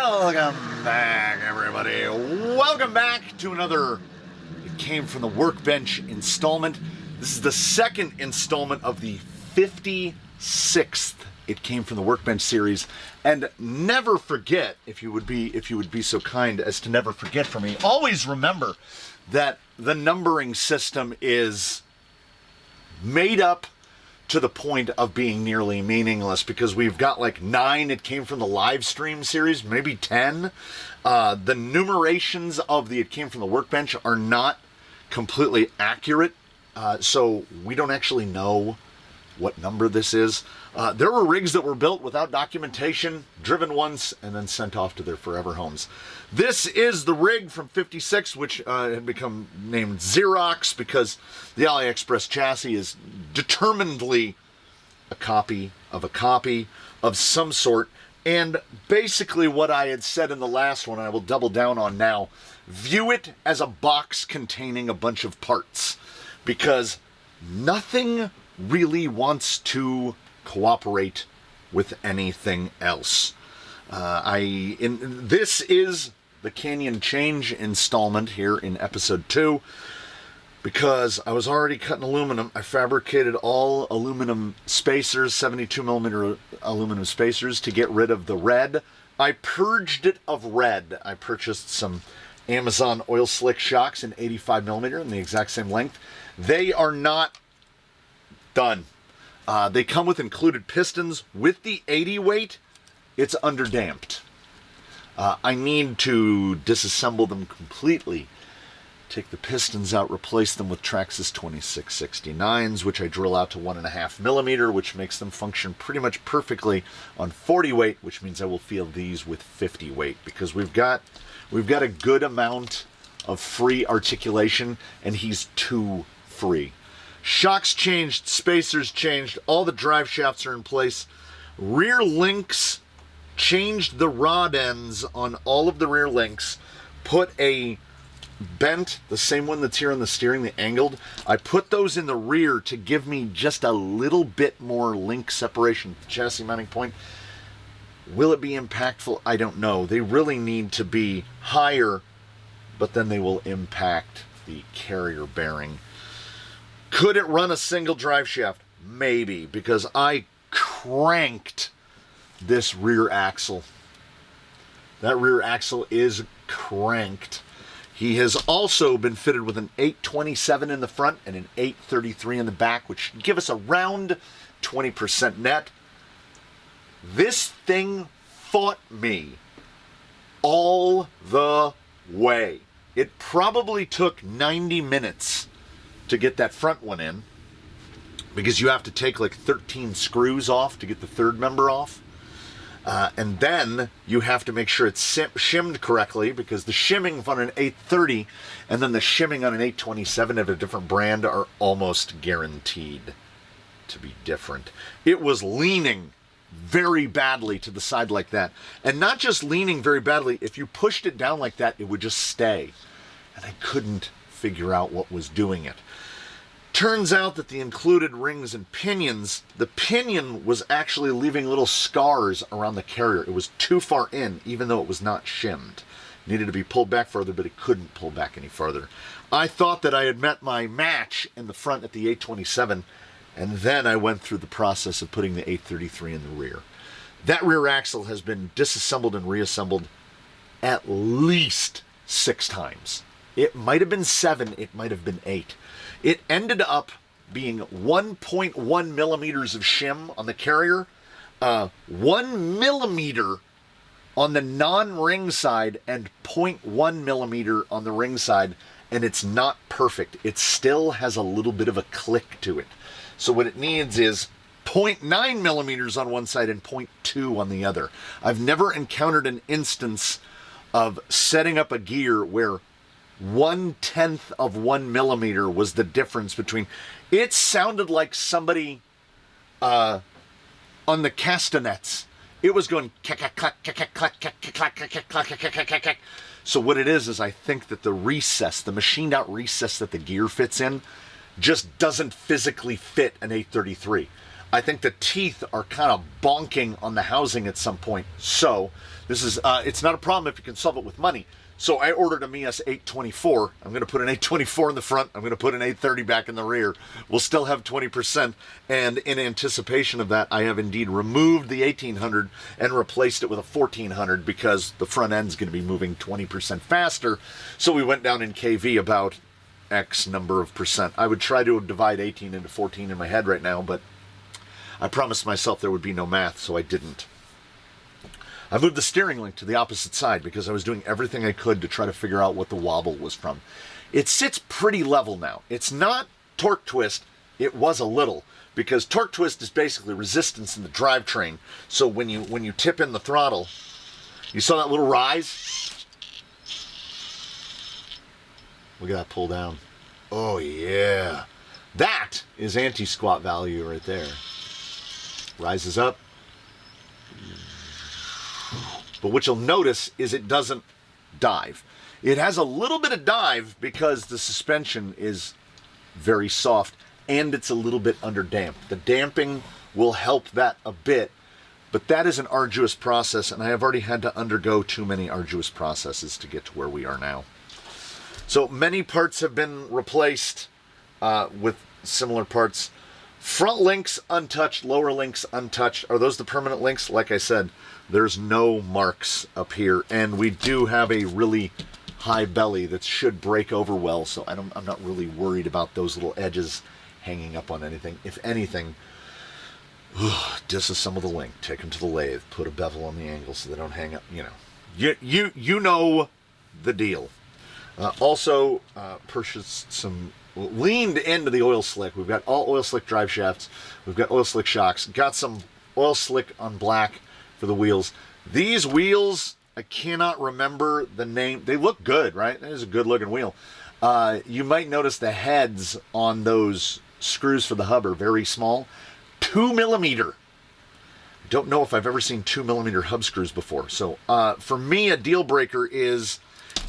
Welcome back, everybody. Welcome back to another It Came From the Workbench installment. This is the second installment of the 56th It Came From the Workbench series. And never forget, if you would be so kind as to never forget for me, always remember that the numbering system is made up to the point of being nearly meaningless, because we've got like 9 It Came From the live stream series, maybe 10. The numerations of the It Came From the Workbench are not completely accurate, so we don't actually know what number this is. There were rigs that were built without documentation, driven once, and then sent off to their forever homes. This is the rig from 56, which had become named Xerox because the AliExpress chassis is determinedly a copy of some sort. And basically what I had said in the last one, I will double down on now, view it as a box containing a bunch of parts, because nothing really wants to cooperate with anything else. This is the Canyon Change installment here in episode 2, because I was already cutting aluminum. I fabricated all aluminum spacers, 72mm aluminum spacers, to get rid of the red. I purged it of red. I purchased some Amazon oil slick shocks in 85mm in the exact same length. They are not done. They come with included pistons. With the 80 weight, it's underdamped. I need to disassemble them completely, take the pistons out, replace them with Traxxas 2669s, which I drill out to 1.5mm, which makes them function pretty much perfectly on 40 weight, which means I will field these with 50 weight, because we've got a good amount of free articulation, and he's too free. Shocks changed, spacers changed, all the drive shafts are in place. Rear links, changed the rod ends on all of the rear links, put a bent, the same one that's here on the steering, the angled. I put those in the rear to give me just a little bit more link separation at the chassis mounting point. Will it be impactful? I don't know. They really need to be higher, but then they will impact the carrier bearing. Could it run a single drive shaft? Maybe, because I cranked this rear axle. That rear axle is cranked. He has also been fitted with an 827 in the front and an 833 in the back, which should give us around 20% net. This thing fought me all the way. It probably took 90 minutes to get that front one in, because you have to take like 13 screws off to get the third member off. And then you have to make sure it's shimmed correctly, because the shimming on an 830 and then the shimming on an 827 of a different brand are almost guaranteed to be different. It was leaning very badly to the side like that. And not just leaning very badly, if you pushed it down like that, it would just stay. And I couldn't figure out what was doing it. Turns out that the included rings and pinions, the pinion was actually leaving little scars around the carrier. It was too far in, even though it was not shimmed. It needed to be pulled back further, but it couldn't pull back any further. I thought that I had met my match in the front at the 827, and then I went through the process of putting the 833 in the rear. That rear axle has been disassembled and reassembled at least 6 times. It might have been 7, it might have been 8. It ended up being 1.1 millimeters of shim on the carrier, 1 millimeter on the non-ring side, and 0.1 millimeter on the ring side, and it's not perfect. It still has a little bit of a click to it. So what it needs is 0.9 millimeters on one side and 0.2 on the other. I've never encountered an instance of setting up a gear where 1/10 of 1 millimeter was the difference between. It sounded like somebody on the castanets. It was going clack clack clack clack clack clack clack clack clack clack. So what it is I think that the recess, the machined out recess that the gear fits in, just doesn't physically fit an 833. I think the teeth are kind of bonking on the housing at some point. So this is, it's not a problem if you can solve it with money. So I ordered a Mias 824. I'm going to put an 824 in the front. I'm going to put an 830 back in the rear. We'll still have 20%. And in anticipation of that, I have indeed removed the 1800 and replaced it with a 1400 because the front end's going to be moving 20% faster. So we went down in KV about X number of percent. I would try to divide 18 into 14 in my head right now, but I promised myself there would be no math, so I didn't. I moved the steering link to the opposite side because I was doing everything I could to try to figure out what the wobble was from. It sits pretty level now. It's not torque twist. It was a little, because torque twist is basically resistance in the drivetrain. So when you tip in the throttle, you saw that little rise? Look at that pull down. Oh yeah. That is anti-squat value right there. Rises up. But what you'll notice is it doesn't dive. It has a little bit of dive because the suspension is very soft and it's a little bit underdamped. The damping will help that a bit, but that is an arduous process, and I have already had to undergo too many arduous processes to get to where we are now. So many parts have been replaced with similar parts. Front links untouched, lower links untouched. Are those the permanent links? Like I said, there's no marks up here, and we do have a really high belly that should break over well, so I'm not really worried about those little edges hanging up on anything. If anything, disassemble the link, take them to the lathe, put a bevel on the angle so they don't hang up. You know the deal. Also purchased some, leaned into the oil slick. We've got all oil slick drive shafts. We've got oil slick shocks. Got some oil slick on black for the wheels. These wheels, I cannot remember the name. They look good, right? That is a good looking wheel. You might notice the heads on those screws for the hub are very small. 2 millimeter. Don't know if I've ever seen 2 millimeter hub screws before. So for me, a deal breaker is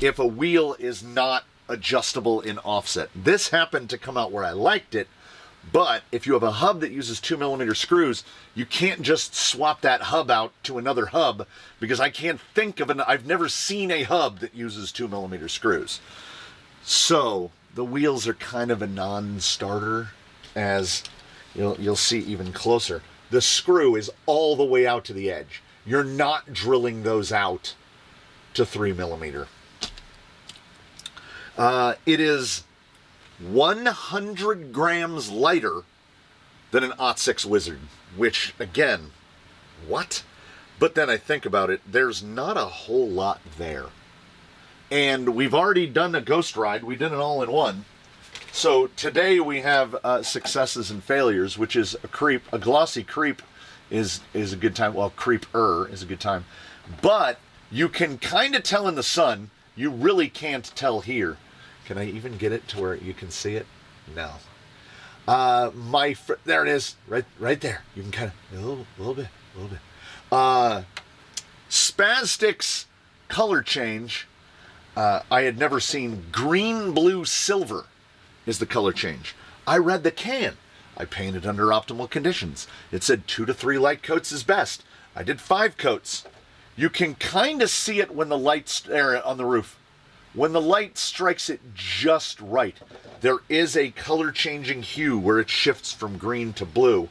if a wheel is not adjustable in offset. This happened to come out where I liked it, but if you have a hub that uses 2 millimeter screws, you can't just swap that hub out to another hub, because I can't think of I've never seen a hub that uses 2 millimeter screws. So the wheels are kind of a non-starter, as you'll see even closer. The screw is all the way out to the edge. You're not drilling those out to 3 millimeter. It is 100 grams lighter than an '06 Wizard, which, again, what? But then I think about it, there's not a whole lot there. And we've already done a ghost ride. We did an all-in-one. So today we have successes and failures, which is a creep. A glossy creep is a good time. Well, creeper is a good time. But you can kind of tell in the sun. You really can't tell here. Can I even get it to where you can see it? No. There it is, right there. You can kind of a little bit. Spaztic's color change. I had never seen green, blue, silver is the color change. I read the can. I painted under optimal conditions. It said 2 to 3 light coats is best. I did 5 coats. You can kind of see it when the light's there on the roof. When the light strikes it just right, there is a color changing hue where it shifts from green to blue.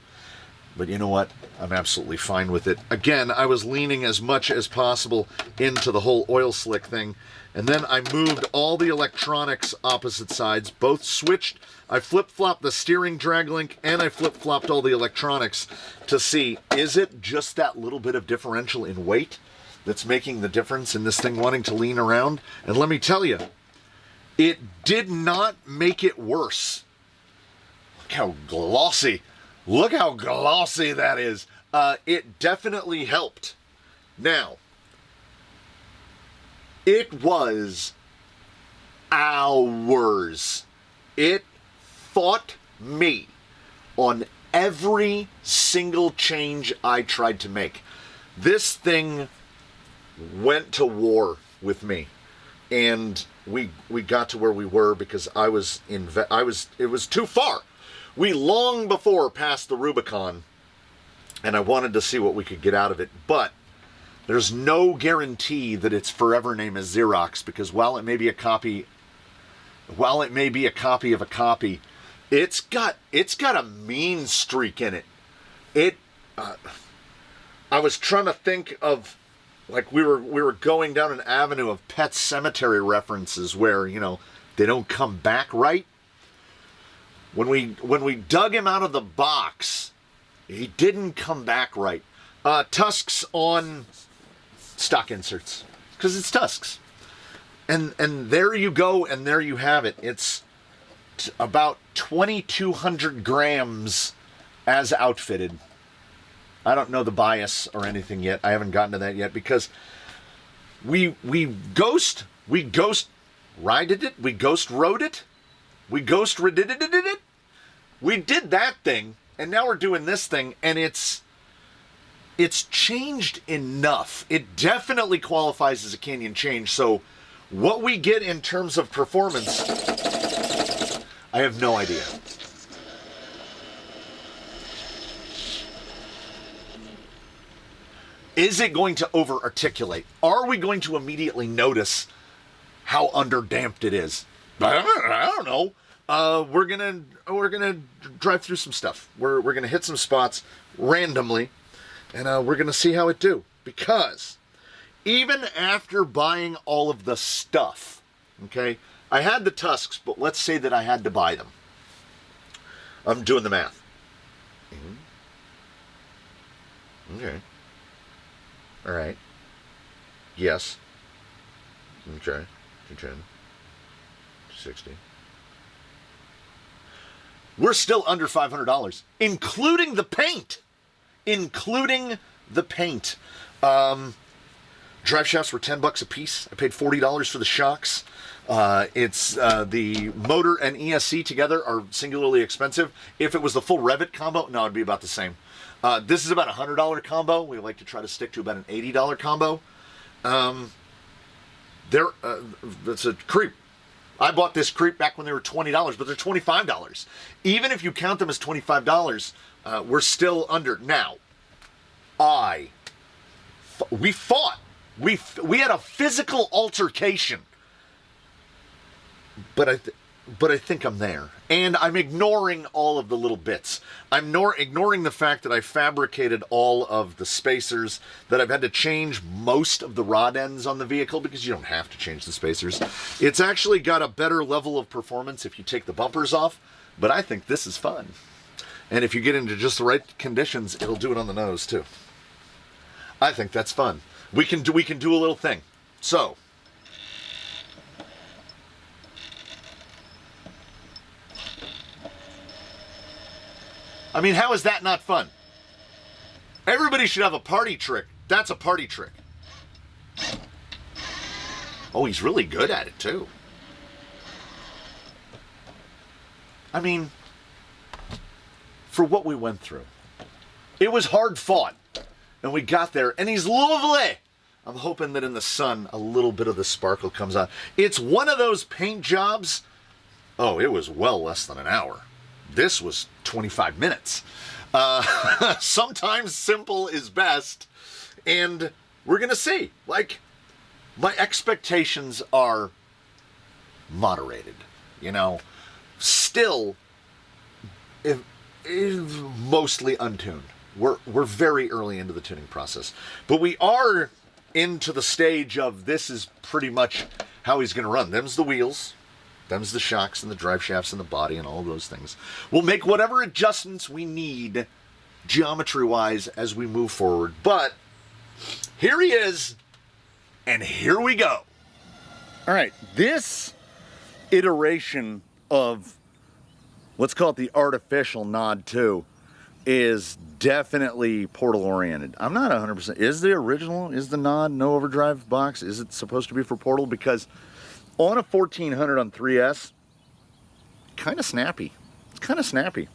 But you know what? I'm absolutely fine with it. Again, I was leaning as much as possible into the whole oil slick thing. And then I moved all the electronics opposite sides, both switched. I flip-flopped the steering drag link and I flip-flopped all the electronics to see, is it just that little bit of differential in weight that's making the difference in this thing wanting to lean around? And let me tell you, it did not make it worse. Look how glossy. Look how glossy that is. It definitely helped. Now, it was hours. It fought me on every single change I tried to make. This thing went to war with me, and we got to where we were because it was too far. We long before passed the Rubicon and I wanted to see what we could get out of it. But there's no guarantee that its forever name is Xerox, because while it may be a copy of a copy, it's got a mean streak in it. I was trying to think of, like, we were going down an avenue of Pet Cemetery references where, you know, they don't come back right. When we dug him out of the box, he didn't come back right. Tusks on stock inserts, because it's tusks. And there you go, and there you have it. It's about 2,200 grams as outfitted. I don't know the bias or anything yet. I haven't gotten to that yet, because we ghost rided it, we ghost rode it, we ghost redid it. We did that thing, and now we're doing this thing, and it's changed enough. It definitely qualifies as a Canyon change. So what we get in terms of performance, I have no idea. Is it going to over-articulate? Are we going to immediately notice how underdamped it is? I don't know. We're gonna drive through some stuff. We're gonna hit some spots randomly, and we're gonna see how it do. Because even after buying all of the stuff, okay, I had the tusks, but let's say that I had to buy them. I'm doing the math. Okay. All right. Yes. Okay. 210. 60. We're still under $500, including the paint. Drive shafts were $10 a piece. I paid $40 for the shocks. It's the motor and ESC together are singularly expensive. If it was the full Revit combo, no, it'd be about the same. This is about a $100 combo. We like to try to stick to about an $80 combo. That's a creep. I bought this creep back when they were $20, but they're $25. Even if you count them as $25, we're still under. Now, we fought. We had a physical altercation. But I think I'm there. And I'm ignoring all of the little bits. I'm ignoring the fact that I fabricated all of the spacers, that I've had to change most of the rod ends on the vehicle, because you don't have to change the spacers. It's actually got a better level of performance if you take the bumpers off, but I think this is fun. And if you get into just the right conditions, it'll do it on the nose too. I think that's fun. We can do a little thing. So, I mean, how is that not fun? Everybody should have a party trick. That's a party trick. Oh, he's really good at it, too. I mean, for what we went through, it was hard fought. And we got there, and he's lovely. I'm hoping that in the sun, a little bit of the sparkle comes out. It's one of those paint jobs. Oh, it was well less than an hour. This was 25 minutes. Sometimes simple is best. And we're going to see. Like, my expectations are moderated. You know, still, mostly untuned. We're very early into the tuning process. But we are into the stage of this is pretty much how he's going to run. Them's the wheels. Them's the shocks and the drive shafts and the body and all of those things. We'll make whatever adjustments we need geometry-wise as we move forward. But here he is, and here we go. All right, this iteration of, let's call it the artificial Nod 2, is definitely portal-oriented. I'm not 100%. Is the original, is the Nod no overdrive box, is it supposed to be for portal? Because on a 1400 on 3S, kind of snappy. It's kind of snappy.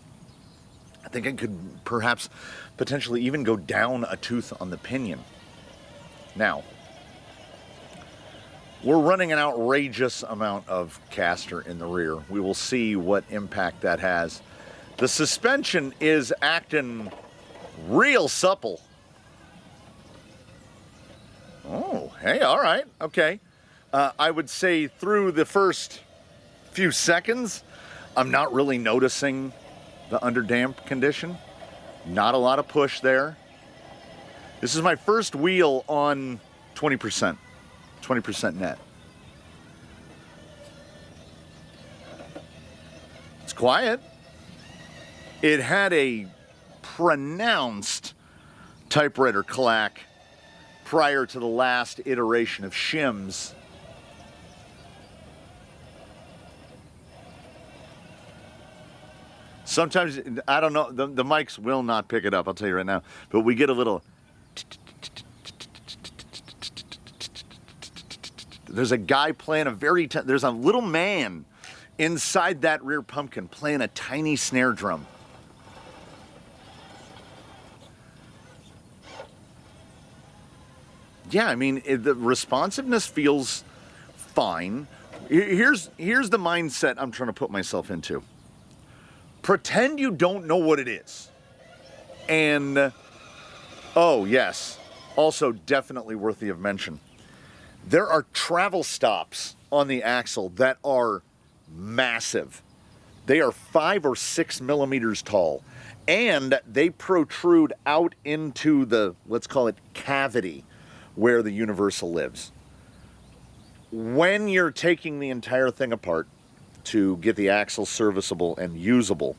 I think I could perhaps potentially even go down a tooth on the pinion. Now, we're running an outrageous amount of caster in the rear. We will see what impact that has. The suspension is acting Real supple. Oh, hey, all right, okay. I would say through the first few seconds, I'm not really noticing the underdamp condition. Not a lot of push there. This is my first wheel on 20%, 20% net. It's quiet. It had a pronounced typewriter clack prior to the last iteration of shims. Sometimes, I don't know, the mics will not pick it up, I'll tell you right now, but we get a little... There's a guy playing there's a little man inside that rear pumpkin playing a tiny snare drum. Yeah, I mean, the responsiveness feels fine. Here's the mindset I'm trying to put myself into. Pretend you don't know what it is. And, oh yes, also definitely worthy of mention. There are travel stops on the axle that are massive. They are 5 or 6 millimeters tall. And they protrude out into the, let's call it, cavity where the universal lives. When you're taking the entire thing apart to get the axle serviceable and usable,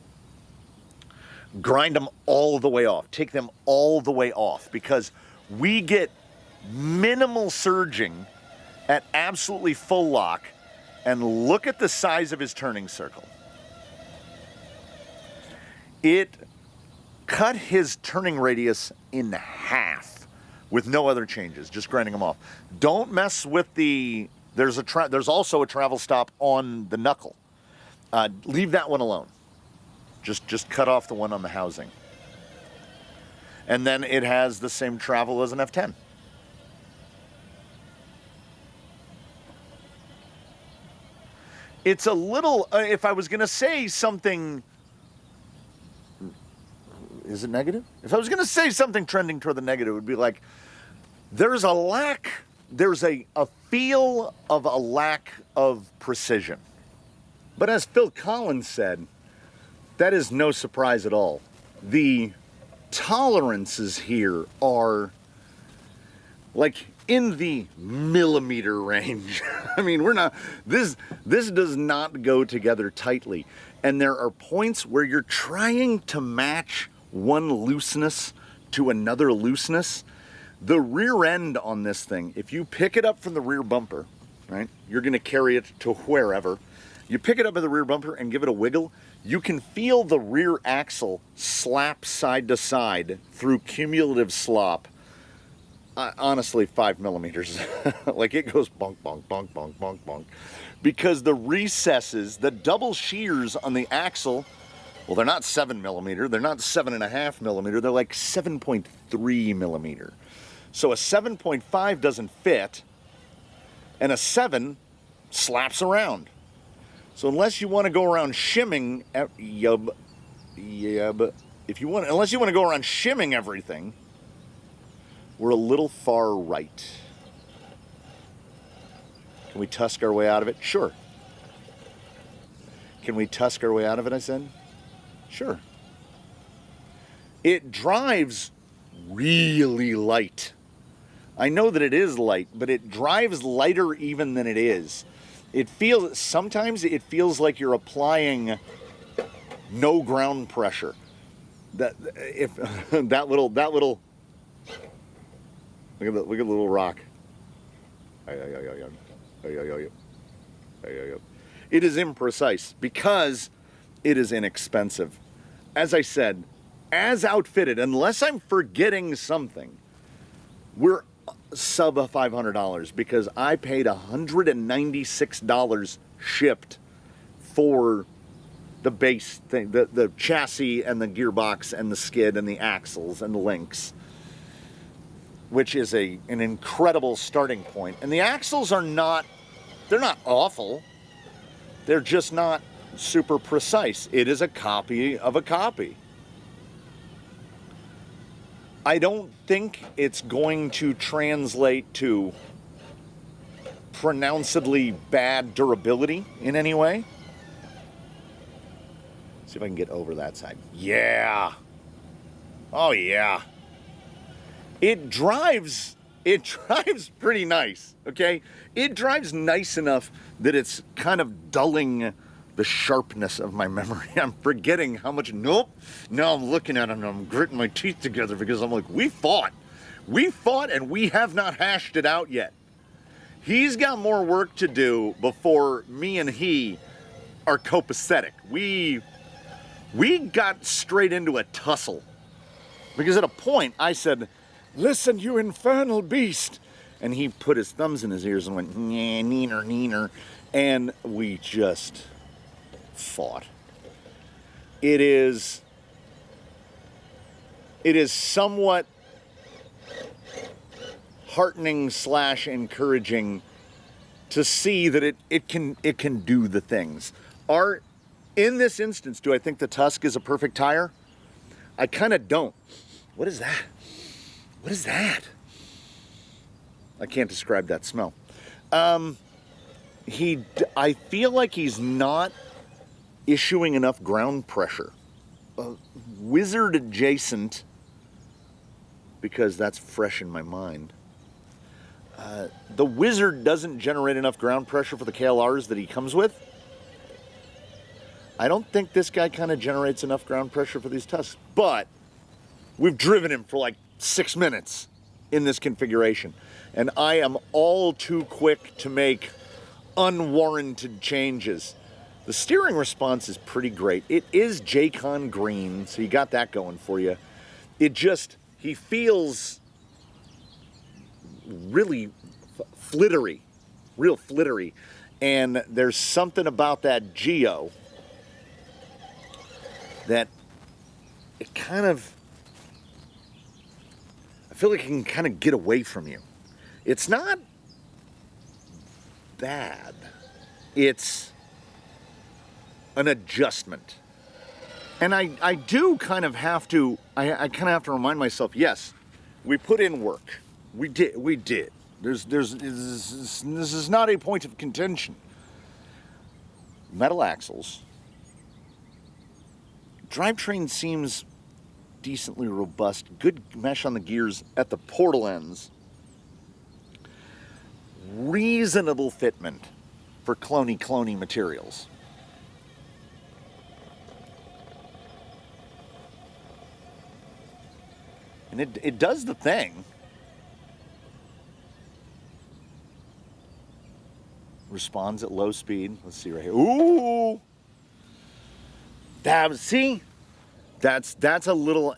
grind them all the way off. Take them all the way off, because we get minimal surging at absolutely full lock, and look at the size of his turning circle. It cut his turning radius in half with no other changes, just grinding them off. Don't mess with the... There's also a travel stop on the knuckle. Leave that one alone. Just cut off the one on the housing. And then it has the same travel as an F10. It's a little... if I was going to say something... Is it negative? If I was going to say something trending toward the negative, it would be like, there's a feel of a lack of precision. But as Phil Collins said, that is no surprise at all. The tolerances here are like in the millimeter range. I mean, this does not go together tightly. And there are points where you're trying to match one looseness to another looseness. The rear end on this thing, if you pick it up from the rear bumper, right, you're going to carry it to wherever. You pick it up at the rear bumper and give it a wiggle, you can feel the rear axle slap side to side through cumulative slop. Honestly, 5 millimeters. Like it goes bonk, bonk, bonk, bonk, bonk, bonk. Because the recesses, the double shears on the axle, well, they're not 7 millimeter, they're not 7.5 millimeter, they're like 7.3 millimeter. So a 7.5 doesn't fit, and a 7 slaps around. So unless you want to go around shimming, unless you want to go around shimming everything, we're a little far right. Can we tusk our way out of it? Sure. Can we tusk our way out of it, I said? Sure. It drives really light. I know that it is light, but it drives lighter even than it is. Sometimes it feels like you're applying no ground pressure. That little look at the little rock. It is imprecise because it is inexpensive. As I said, as outfitted, unless I'm forgetting something, we're sub $500 because I paid $196 shipped for the base thing, the chassis and the gearbox and the skid and the axles and the links, which is an incredible starting point. And the axles they're not awful. They're just not super precise. It is a copy of a copy. I don't think it's going to translate to pronouncedly bad durability in any way. See if I can get over that side. Yeah. Oh yeah. It drives pretty nice, okay? It drives nice enough that it's kind of dulling the sharpness of my memory. I'm forgetting how much, now I'm looking at it and I'm gritting my teeth together because I'm like, we fought and we have not hashed it out yet. He's got more work to do before me and he are copacetic. We got straight into a tussle because at a point I said, listen, you infernal beast. And he put his thumbs in his ears and went, neener, neener. And we just fought. It is somewhat heartening / encouraging to see that it can do the things. In this instance, do I think the Tusk is a perfect tire? I kind of don't. What is that? What is that? I can't describe that smell. I feel like he's not issuing enough ground pressure. Wizard adjacent, because that's fresh in my mind. The Wizard doesn't generate enough ground pressure for the KLRs that he comes with. I don't think this guy kind of generates enough ground pressure for these Tusks, but we've driven him for like 6 minutes in this configuration, and I am all too quick to make unwarranted changes. The steering response is pretty great. It is J-Con green, so you got that going for you. He feels really flittery, real flittery, and there's something about that Geo that it kind of, I feel like it can kind of get away from you. It's not bad. It's an adjustment. And I do kind of have to, I kind of have to remind myself, yes, we put in work. We did. This is not a point of contention. Metal axles. Drivetrain seems decently robust. Good mesh on the gears at the portal ends. Reasonable fitment for cloney materials. And it does the thing. Responds at low speed. Let's see right here. Ooh! See? That's a little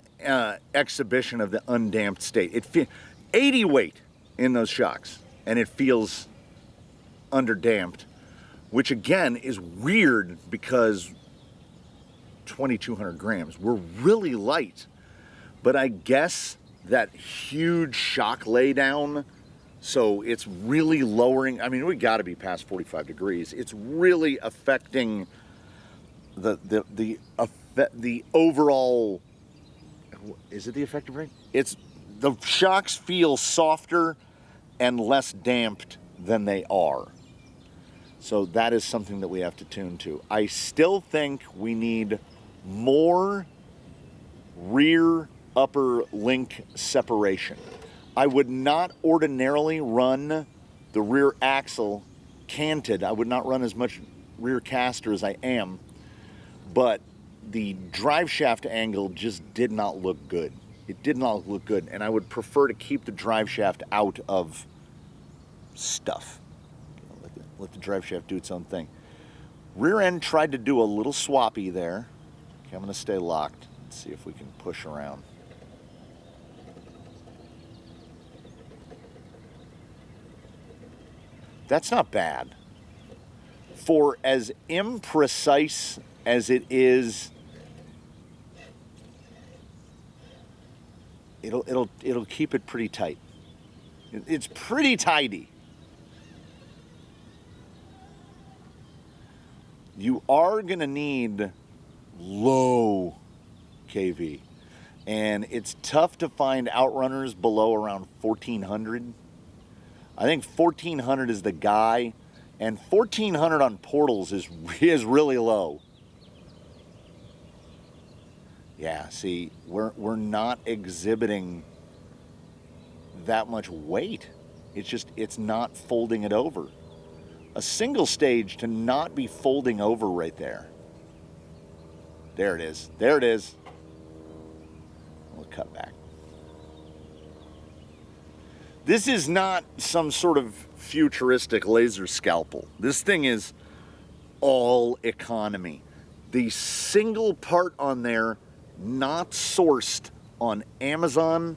exhibition of the undamped state. 80 weight in those shocks, and it feels underdamped, which again is weird because 2,200 grams. We're really light, but I guess that huge shock laydown, so it's really lowering. I mean, we got to be past 45 degrees. It's really affecting the overall. Is it the effective rate? It's the shocks feel softer and less damped than they are. So that is something that we have to tune to. I still think we need more rear upper link separation. I would not ordinarily run the rear axle canted. I would not run as much rear caster as I am, but the drive shaft angle just did not look good. It did not look good, and I would prefer to keep the drive shaft out of stuff. Let the drive shaft do its own thing. Rear end tried to do a little swappy there. Okay, I'm going to stay locked. Let's see if we can push around. That's not bad. For as imprecise as it is, it'll keep it pretty tight. It's pretty tidy. You are gonna need low KV. And it's tough to find outrunners below around 1400. I think 1400 is the guy, and 1400 on portals is really low. Yeah, see, we're not exhibiting that much weight. It's not folding it over. A single stage to not be folding over right there. There it is. There it is. We'll cut back. This is not some sort of futuristic laser scalpel. This thing is all economy. The single part on there not sourced on Amazon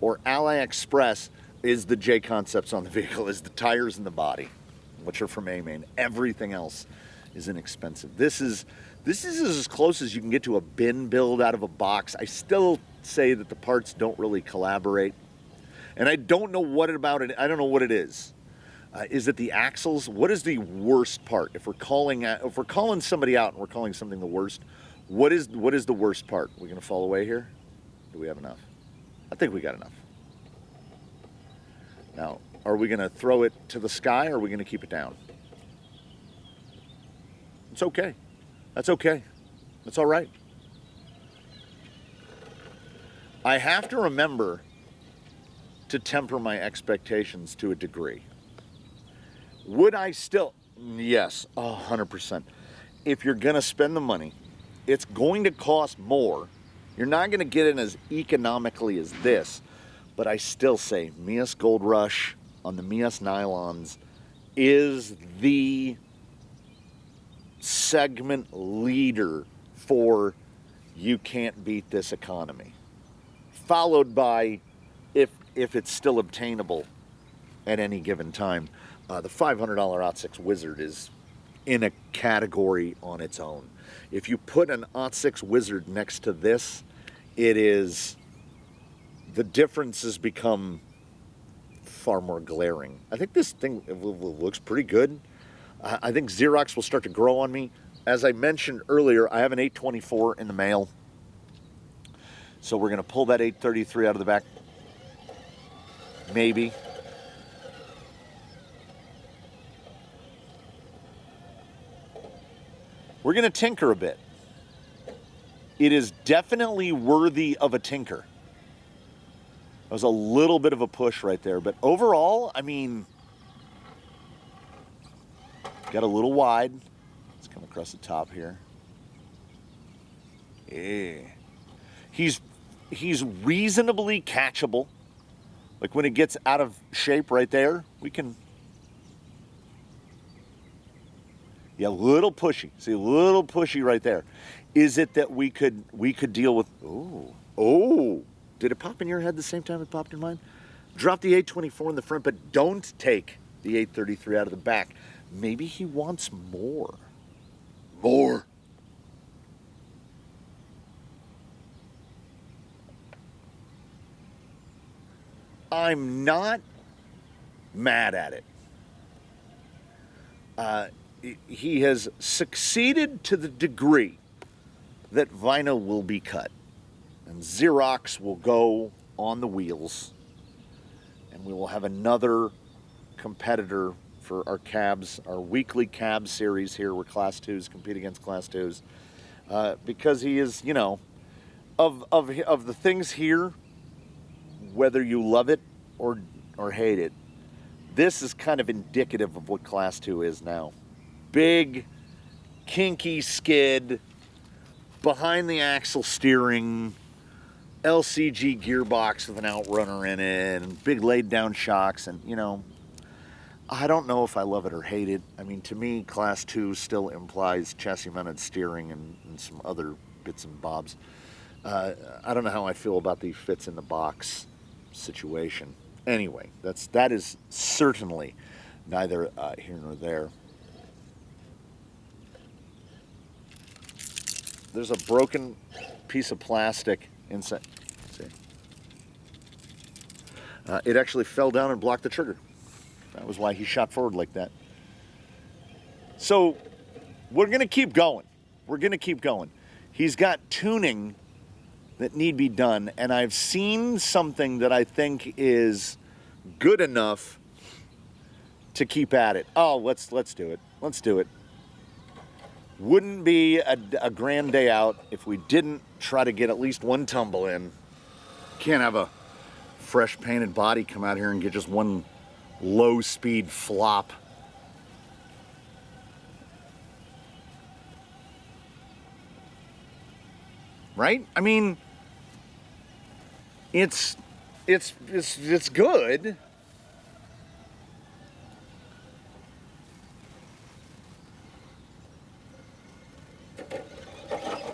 or AliExpress is the J concepts on the vehicle, is the tires and the body, which are from A-Main. Everything else is inexpensive. This is as close as you can get to a bin build out of a box. I still say that the parts don't really collaborate, and I don't know what about it. I don't know what it is. Is it the axles? What is the worst part? If we're calling somebody out and we're calling something the worst, what is the worst part? We're gonna fall away here? Do we have enough? I think we got enough. Now, are we gonna throw it to the sky, or are we gonna keep it down? It's okay. That's okay. That's all right. I have to remember to temper my expectations to a degree. Would I still? Yes, 100%. If you're going to spend the money, it's going to cost more. You're not going to get it as economically as this, but I still say Mias Gold Rush on the Mias nylons is the segment leader for you can't beat this economy. Followed by, if it's still obtainable at any given time, the $500 OT6 Wizard is in a category on its own. If you put an OT6 Wizard next to this, the differences become far more glaring. I think this thing looks pretty good. I think Xerox will start to grow on me. As I mentioned earlier, I have an 824 in the mail. So we're going to pull that 833 out of the back. Maybe. We're going to tinker a bit. It is definitely worthy of a tinker. That was a little bit of a push right there. But overall, I mean, got a little wide. Let's come across the top here. Yeah. He's reasonably catchable. Like when it gets out of shape right there, we can. Yeah, a little pushy. See, a little pushy right there. Is it that we could deal with? Oh! Did it pop in your head the same time it popped in mine? Drop the 824 in the front, but don't take the 833 out of the back. Maybe he wants more. More. I'm not mad at it. He has succeeded to the degree that vinyl will be cut and Xerox will go on the wheels, and we will have another competitor for our cabs, our weekly cab series here where Class 2s compete against Class 2s, because he is, you know, of the things here, whether you love it or hate it, this is kind of indicative of what Class 2 is now. Big, kinky skid, behind the axle steering, LCG gearbox with an outrunner in it, and big laid down shocks, and you know, I don't know if I love it or hate it. I mean, to me, Class 2 still implies chassis mounted steering and some other bits and bobs. I don't know how I feel about the fits in the box situation. Anyway, that is certainly neither here nor there. There's a broken piece of plastic inside. See? It actually fell down and blocked the trigger. That was why he shot forward like that. So we're going to keep going. We're going to keep going. He's got tuning that need to be done, and I've seen something that I think is good enough to keep at it. Oh, let's do it. Let's do it. Wouldn't be a grand day out if we didn't try to get at least one tumble in. Can't have a fresh painted body come out here and get just one low speed flop. Right? I mean, it's good.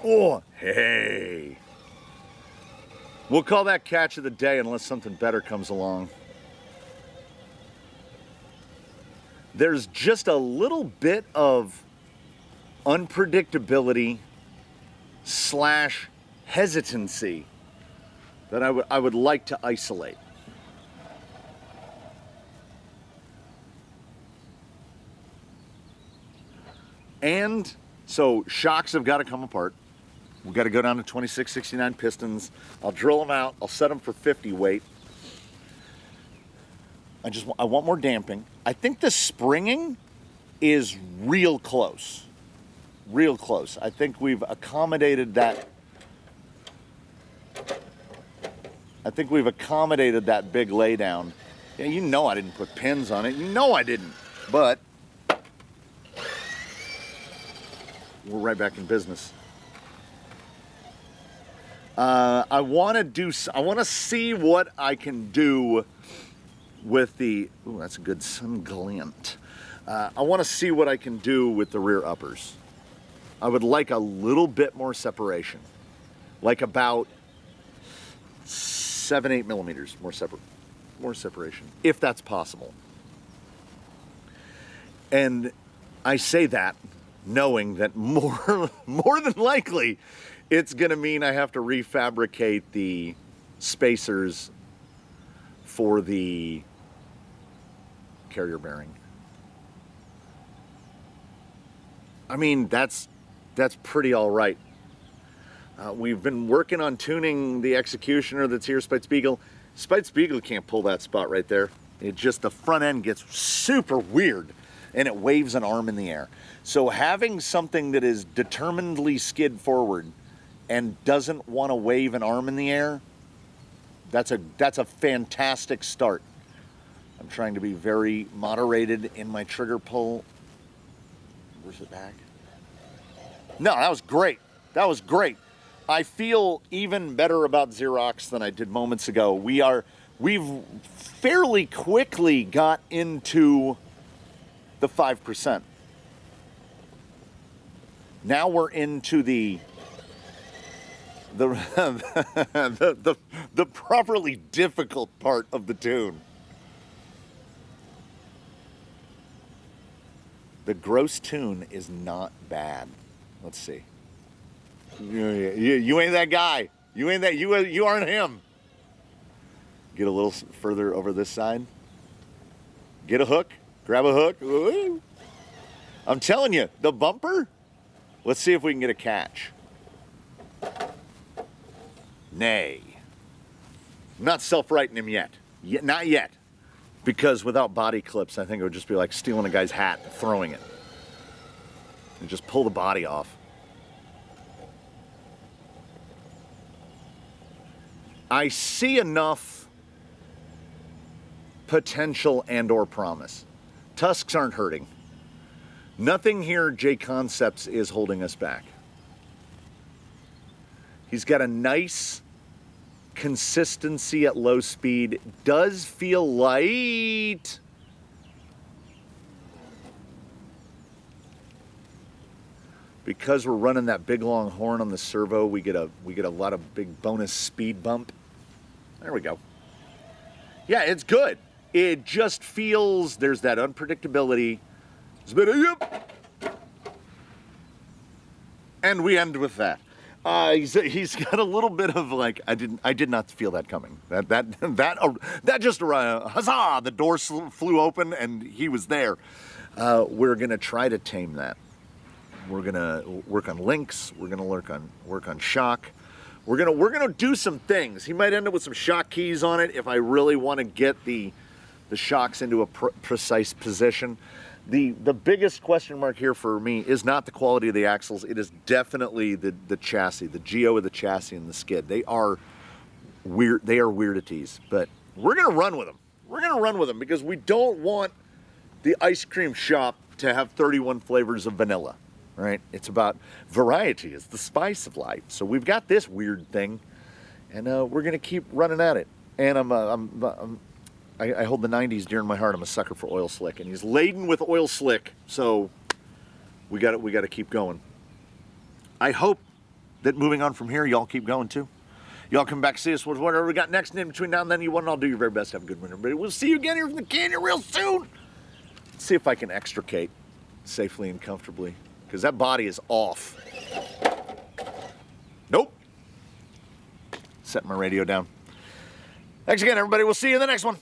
Oh, hey. We'll call that catch of the day unless something better comes along. There's just a little bit of unpredictability / hesitancy that I would like to isolate. And so shocks have got to come apart. We've got to go down to 2669 pistons. I'll drill them out. I'll set them for 50 weight. I want more damping. I think the springing is real close. Real close. I think we've accommodated that. I think we've accommodated that big laydown. Yeah, you know I didn't put pins on it. You know I didn't. But we're right back in business. I want to see what I can do with the, ooh, that's a good sun glint. I want to see what I can do with the rear uppers. I would like a little bit more separation, like about 7-8 millimeters more separation, if that's possible. And I say that knowing that more than likely it's going to mean I have to refabricate the spacers for the carrier bearing. I mean, that's pretty all right. We've been working on tuning the executioner that's here, Spitzspiegel. Spitzspiegel can't pull that spot right there. It just, the front end gets super weird and it waves an arm in the air. So having something that is determinedly skid forward and doesn't want to wave an arm in the air, that's a fantastic start. I'm trying to be very moderated in my trigger pull. Where's it back? No, that was great. That was great. I feel even better about Xerox than I did moments ago. We've fairly quickly got into the 5%. Now we're into the properly difficult part of the tune. The gross tune is not bad. Let's see. You ain't that guy. You ain't that. You aren't him. Get a little further over this side. Get a hook. Grab a hook. Ooh. I'm telling you, the bumper. Let's see if we can get a catch. Nay. I'm not self-righting him yet. Not yet. Because without body clips, I think it would just be like stealing a guy's hat and throwing it. And just pull the body off. I see enough potential and or promise. Tusks aren't hurting. Nothing here, J Concepts, is holding us back. He's got a nice consistency at low speed. Does feel light. Because we're running that big long horn on the servo, we get a lot of big bonus speed bump. There we go. Yeah, it's good. It just feels there's that unpredictability. It's a bit of yep. And we end with that. He's got a little bit of like, I did not feel that coming. That just huzzah! The door flew open and he was there. We're gonna try to tame that. We're gonna work on links. We're gonna work on shock. we're gonna do some things. He might end up with some shock keys on it if I really want to get the shocks into a precise position. The biggest question mark here for me is not the quality of the axles. It is definitely the chassis, the geo of the chassis and the skid. They are weird. They are weird to tease, but we're gonna run with them. We're gonna run with them because we don't want the ice cream shop to have 31 flavors of vanilla. Right? It's about variety. It's the spice of life. So we've got this weird thing, and we're gonna keep running at it. And I hold the 90s dear in my heart. I'm a sucker for oil slick, and he's laden with oil slick. So we got to keep going. I hope that moving on from here, y'all keep going too. Y'all come back, see us with whatever we got next. And in between now and then, you want and I'll do your very best. Have a good one, everybody. We'll see you again here from the canyon real soon. Let's see if I can extricate safely and comfortably, because that body is off. Nope. Set my radio down. Thanks again, everybody. We'll see you in the next one.